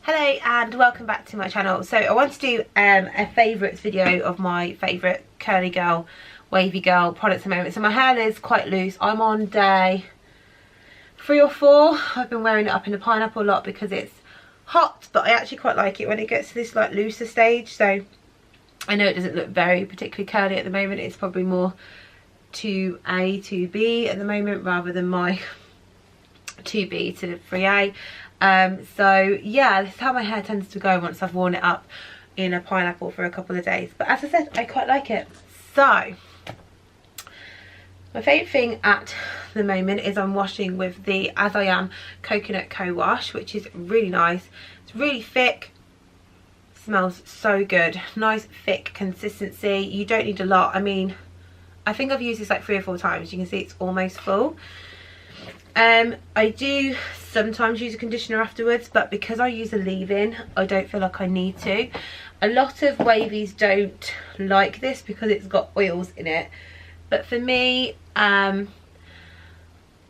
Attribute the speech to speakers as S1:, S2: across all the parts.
S1: Hello and welcome back to my channel. So I want to do a favourites video of my favourite curly girl, wavy girl products at the moment. So my hair is quite loose. I'm on day 3 or 4. I've been wearing it up in the pineapple a lot because it's hot, but I actually quite like it when it gets to this like looser stage. So I know it doesn't look very particularly curly at the moment. It's probably more 2A, 2B at the moment rather than my 2B to 3A. So yeah, this is how my hair tends to go once I've worn it up in a pineapple for a couple of days. But as I said, I quite like it. So my favourite thing at the moment is I'm washing with the As I Am Coconut Co-Wash, which is really nice. It's really thick, smells so good, nice thick consistency. You don't need a lot. I mean, I think I've used this like 3 or 4 times. You can see it's almost full. I do sometimes use a conditioner afterwards, but because I use a leave-in, I don't feel like I need to. A lot of wavies don't like this because it's got oils in it, but for me, I'm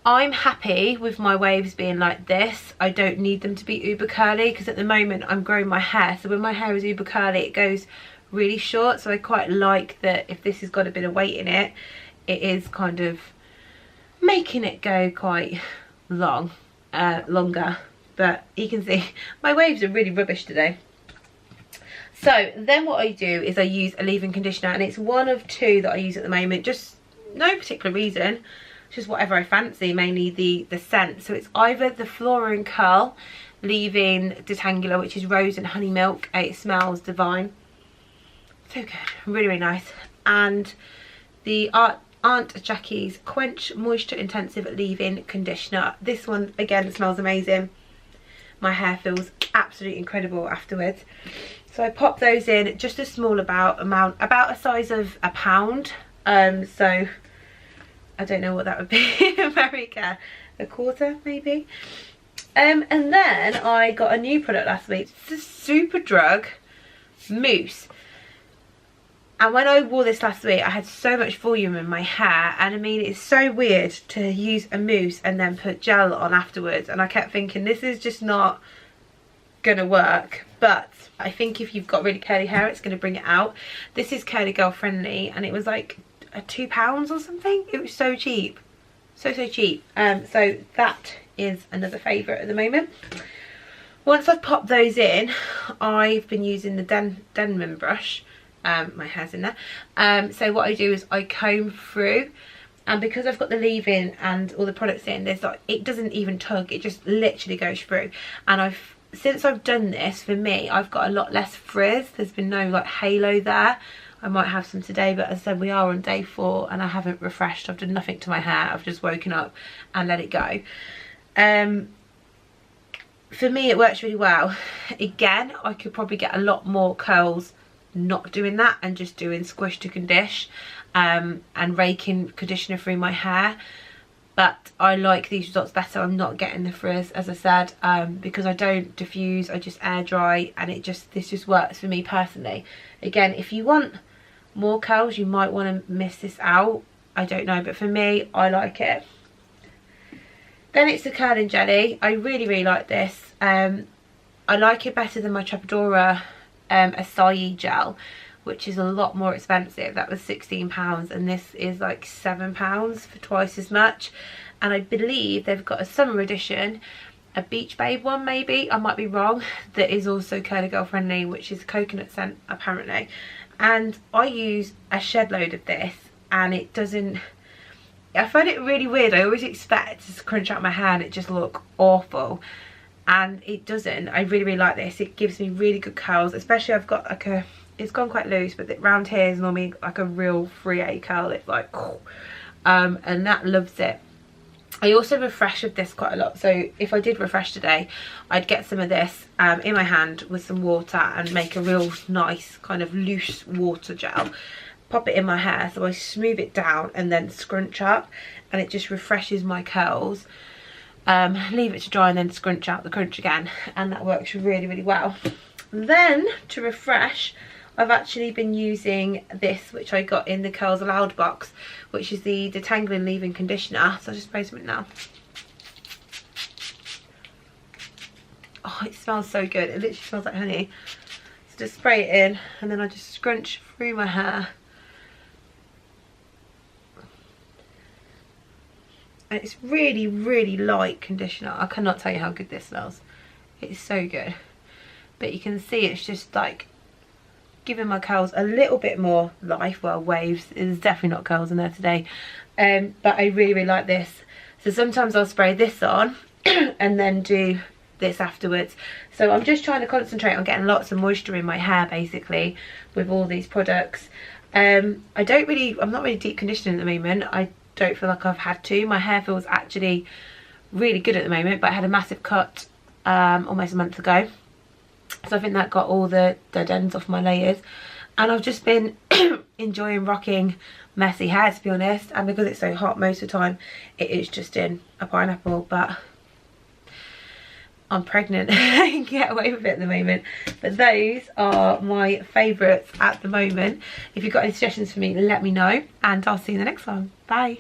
S1: happy with my waves being like this. I don't need them to be uber curly because at the moment I'm growing my hair, so when my hair is uber curly it goes really short. So I quite like that if this has got a bit of weight in it, it is kind of making it go quite longer. But you can see my waves are really rubbish today. So then what I do is I use a leave-in conditioner, and it's one of 2 that I use at the moment, just no particular reason, just whatever I fancy, mainly the scent. So it's either the Flora and Curl leave-in Detangler, which is rose and honey milk. It smells divine, so good, really really nice. And the Aunt Jackie's Quench Moisture Intensive Leave-In Conditioner. This one again smells amazing. My hair feels absolutely incredible afterwards. So I pop those in, just a small amount, about a size of a pound. So I don't know what that would be in America, a quarter maybe. And then I got a new product last week. It's the Superdrug Mousse. And when I wore this last week, I had so much volume in my hair, and I mean, it's so weird to use a mousse and then put gel on afterwards, and I kept thinking this is just not gonna work. But I think if you've got really curly hair, it's gonna bring it out. This is curly girl friendly, and it was like £2 or something. It was so cheap, so cheap. So that is another favourite at the moment. Once I've popped those in, I've been using the Denman Brush. My hair's in there. So what I do is I comb through, and because I've got the leave-in and all the products in, there's like, it doesn't even tug, it just literally goes through. And since I've done this, for me, I've got a lot less frizz. There's been no like halo there. I might have some today, but as I said, we are on day 4 and I haven't refreshed. I've done nothing to my hair. I've just woken up and let it go. For me, it works really well. Again, I could probably get a lot more curls not doing that and just doing squish to condish and raking conditioner through my hair, but I like these results better. I'm not getting the frizz, as I said, because I don't diffuse, I just air dry, and this just works for me personally. Again, if you want more curls, you might want to miss this out, I don't know, but for me, I like it. Then it's the curling jelly. I really like this. I like it better than my Trepadora acai gel, which is a lot more expensive. That was £16, and this is like £7 for twice as much. And I believe they've got a summer edition, a Beach Babe one maybe, I might be wrong, that is also curly girl friendly, which is coconut scent apparently. And I use a shed load of this, and it doesn't, I find it really weird. I always expect to crunch out my hair and it just look awful, and it doesn't. I really like this. It gives me really good curls, especially I've got like it's gone quite loose, but round here is normally like a real 3A curl. It's like and that loves it. I also refresh with this quite a lot, so if I did refresh today, I'd get some of this in my hand with some water and make a real nice kind of loose water gel, pop it in my hair, so I smooth it down and then scrunch up, and it just refreshes my curls. Leave it to dry and then scrunch out the crunch again, and that works really well. Then to refresh, I've actually been using this, which I got in the Curls Aloud box, which is the Detangler Leave-In Conditioner. So I'll just spray some it now. oh, it smells so good. It literally smells like honey. So just spray it in, and then I just scrunch through my hair. And it's really, really light conditioner. I cannot tell you how good this smells. It's so good. But you can see it's just like giving my curls a little bit more life. Well, waves. There's definitely not curls in there today. But I really, really like this. So sometimes I'll spray this on and then do this afterwards. So I'm just trying to concentrate on getting lots of moisture in my hair, basically, with all these products. I'm not really deep conditioning at the moment. I don't feel like I've had to. My hair feels actually really good at the moment, but I had a massive cut almost a month ago. So I think that got all the dead ends off my layers. And I've just been enjoying rocking messy hair, to be honest. And because it's so hot most of the time, it is just in a pineapple. But I'm pregnant. I can get away with it at the moment. But those are my favourites at the moment. If you've got any suggestions for me, let me know. And I'll see you in the next one. Bye.